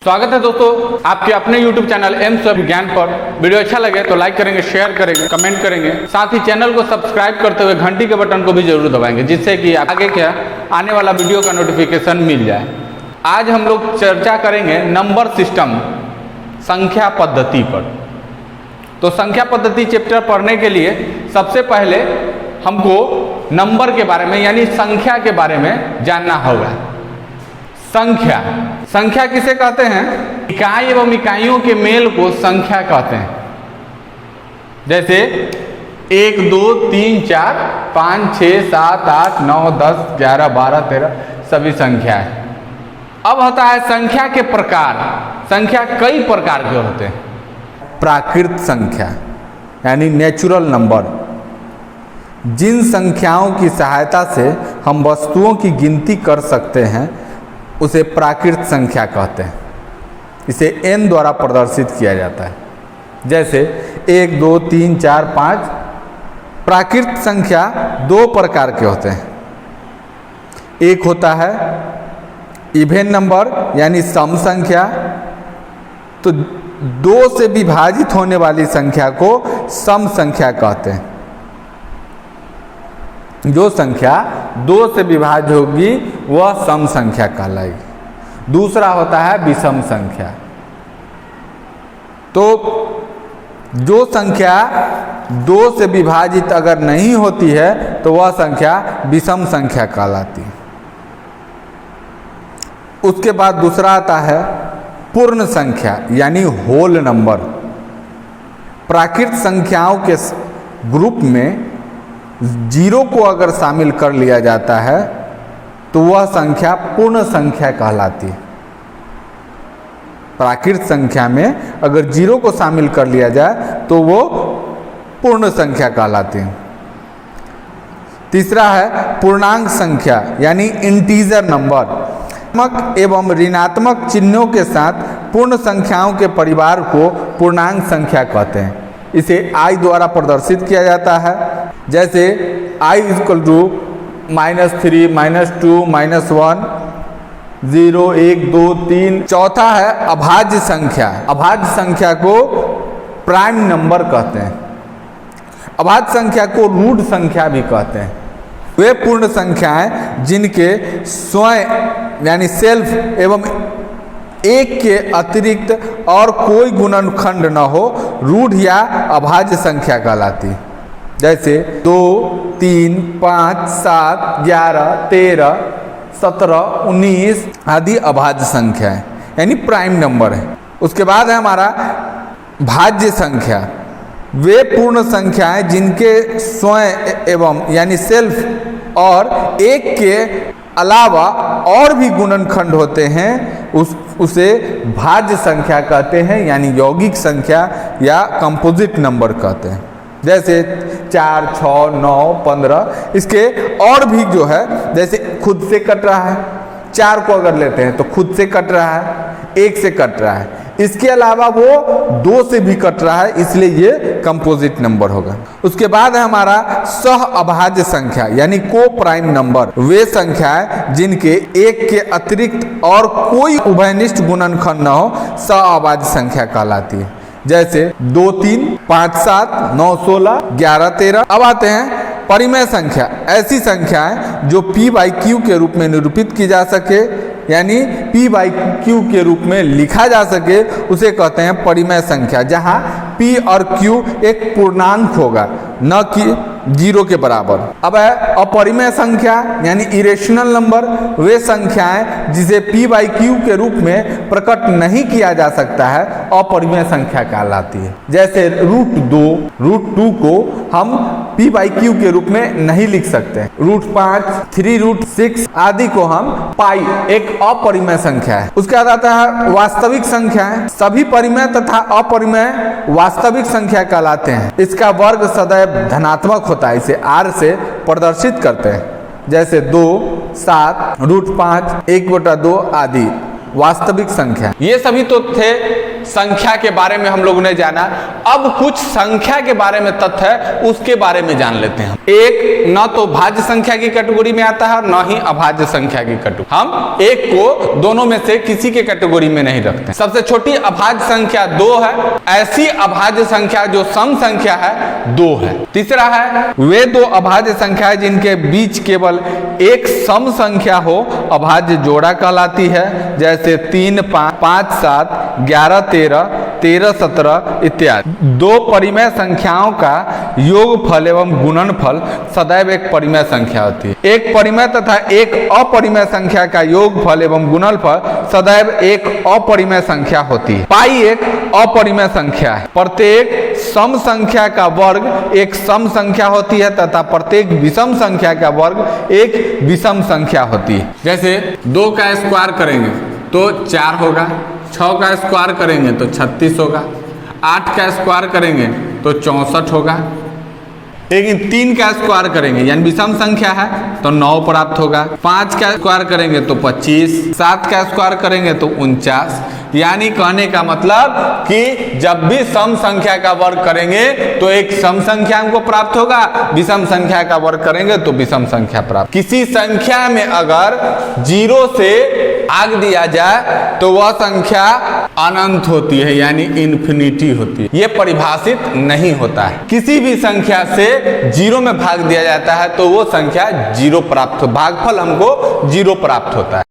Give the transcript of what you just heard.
स्वागत है दोस्तों आपके अपने YouTube चैनल एम स्व विज्ञान पर। वीडियो अच्छा लगे तो लाइक करेंगे, शेयर करेंगे, कमेंट करेंगे, साथ ही चैनल को सब्सक्राइब करते हुए घंटी के बटन को भी जरूर दबाएंगे, जिससे कि आगे क्या आने वाला वीडियो का नोटिफिकेशन मिल जाए। आज हम लोग चर्चा करेंगे नंबर सिस्टम, संख्या पद्धति पर। तो संख्या पद्धति चैप्टर पढ़ने के लिए सबसे पहले हमको नंबर के बारे में यानी संख्या के बारे में जानना होगा। संख्या, संख्या किसे कहते हैं? इकाई एवं इकाइयों के मेल को संख्या कहते हैं। जैसे 1 2 3 4 5 6 7 8 9 10 11 12 13 सभी संख्या है। अब होता है संख्या के प्रकार। संख्या कई प्रकार के होते हैं। प्राकृत संख्या यानी नेचुरल नंबर, जिन संख्याओं की सहायता से हम वस्तुओं की गिनती कर सकते हैं उसे प्राकृत संख्या कहते हैं। इसे n द्वारा प्रदर्शित किया जाता है। जैसे 1 2 3 4 5 प्राकृत संख्या दो प्रकार के होते हैं। एक होता है इवन नंबर यानी सम संख्या। तो 2 से विभाजित होने वाली संख्या को सम संख्या कहते हैं। जो संख्या 2 से विभाज्य होगी वह सम संख्या कहलाएगी। दूसरा होता है विषम संख्या। तो जो संख्या 2 से विभाजित अगर नहीं होती है तो वह संख्या विषम संख्या कहलाती है। उसके बाद दूसरा आता है पूर्ण संख्या यानी होल नंबर। प्राकृत संख्याओं के ग्रुप में 0 को अगर शामिल कर लिया जाता है तो वह संख्या पूर्ण संख्या कहलाती है। प्राकृत संख्या में अगर 0 को शामिल कर लिया जाए तो वो पूर्ण संख्या कहलाती है। तीसरा है पूर्णांक संख्या यानी इंटीजर नंबर। धनात्मक एवं ऋणात्मक चिन्हों के साथ पूर्ण संख्याओं के परिवार को पूर्णांक संख्या कहते हैं। इसे i द्वारा प्रदर्शित किया जाता है। जैसे i = -3 -2 -1 0 1 2 3। चौथा है अभाज्य संख्या। अभाज्य संख्या को प्राइम नंबर कहते हैं। अभाज्य संख्या को रूट संख्या भी कहते हैं। वे पूर्ण संख्याएं जिनके स्वयं यानी सेल्फ एवं एक के अतिरिक्त और कोई गुणनखंड न हो रूढ़ या अभाज्य संख्या कहलाती। जैसे 2 3 5 7 11 13 17 19 आदि अभाज्य संख्या है यानी प्राइम नंबर है। उसके बाद है हमारा भाज्य संख्या। वे पूर्ण संख्याएं जिनके स्वयं एवं यानी सेल्फ और एक के अलावा और भी गुणनखंड होते हैं उसे भाज्य संख्या कहते हैं यानी यौगिक संख्या या कंपोजिट नंबर कहते हैं। जैसे 4 6 9 15। इसके और भी जो है जैसे खुद से कट रहा है, 4 को अगर लेते हैं तो खुद से कट रहा है, 1 से कट रहा है। इसके अलावा वो 2 से भी कट रहा है, इसलिए ये कंपोजिट नंबर होगा। उसके बाद है हमारा सह अभाज्य संख्या यानी को प्राइम नंबर। वे संख्याएं जिनके एक के अतिरिक्त और कोई उभयनिष्ठ गुणनखंड न हो सह अभाज्य संख्या कहलाती है। जैसे 2 3 5 7 9 16 11 13। अब आते हैं परिमेय संख्या। ऐसी संख्याएं जो p/q के रूप में निरूपित की जा सके यानी p/q के रूप में लिखा जा सके उसे कहते हैं परिमेय संख्या, जहां p और q एक पूर्णांक होगा न कि 0 के बराबर। अब है अपरिमेय संख्या यानी इरेशनल नंबर। वे संख्याएं जिसे p/q के रूप में प्रकट नहीं किया जा सकता है अपरिमेय संख्या कहलाती है। जैसे √2 को हम p/q के रूप में नहीं लिख सकते। √5 3√6 आदि को हम पाई एक अपरिमेय संख्या है। उसके बाद आता है वास्तविक संख्याएं। सभी परिमेय तथा अपरिमेय वास्तविक संख्या कहलाते हैं। इसका वर्ग सदैव धनात्मक होता है, इसे r से प्रदर्शित करते हैं। जैसे 2 7 √5 1/2 आदि वास्तविक संख्या। ये सभी तो थे संख्या के बारे में हम लोगों ने जाना। अब कुछ संख्या के बारे में तथ्य है उसके बारे में जान लेते हैं। एक न तो भाज्य संख्या की कैटेगरी में आता है और न ही अभाज्य संख्या की कैटेगरी। हम एक को दोनों में से किसी के कैटेगरी में नहीं रखते। सबसे छोटी अभाज्य संख्या 2 है। ऐसी अभाज्य संख्या जो सम संख्या है 2 है। तीसरा है वे दो अभाज्य संख्या जिनके बीच केवल एक सम संख्या हो अभाज्य जोड़ा कहलाती है, जैसे 3 5 7 11 13 13 17 इत्यादि। दो परिमेय संख्याओं का योगफल एवं गुणनफल सदैव एक परिमेय संख्या होती है। एक परिमेय तथा एक अपरिमेय संख्या का योगफल एवं गुणनफल सदैव एक अपरिमेय संख्या होती है। पाई एक अपरिमेय संख्या है। प्रत्येक सम संख्या का वर्ग एक सम संख्या होती है तथा प्रत्येक विषम संख्या का वर्ग एक विषम संख्या होती है। जैसे 2 का स्क्वायर करेंगे तो 4 होगा, 6 का स्क्वायर करेंगे तो 36 होगा, 8 का स्क्वायर करेंगे तो 64 होगा। लेकिन 3 का स्क्वायर करेंगे यानी विषम संख्या है तो 9 प्राप्त होगा। 5 का स्क्वायर करेंगे तो 25, 7 का स्क्वायर करेंगे तो 49। यानी कहने का मतलब कि जब भी सम संख्या का वर्ग करेंगे तो एक सम संख्या हमको प्राप्त होगा, विषम संख्या का वर्ग करेंगे तो विषम संख्या प्राप्त। किसी संख्या में अगर 0 से भाग दिया जाए तो वह संख्या अनंत होती है यानी इन्फिनिटी होती है। यह परिभाषित नहीं होता है। किसी भी संख्या से 0 में भाग दिया जाता है तो वो संख्या 0 प्राप्त हो, भागफल हमको 0 प्राप्त होता है।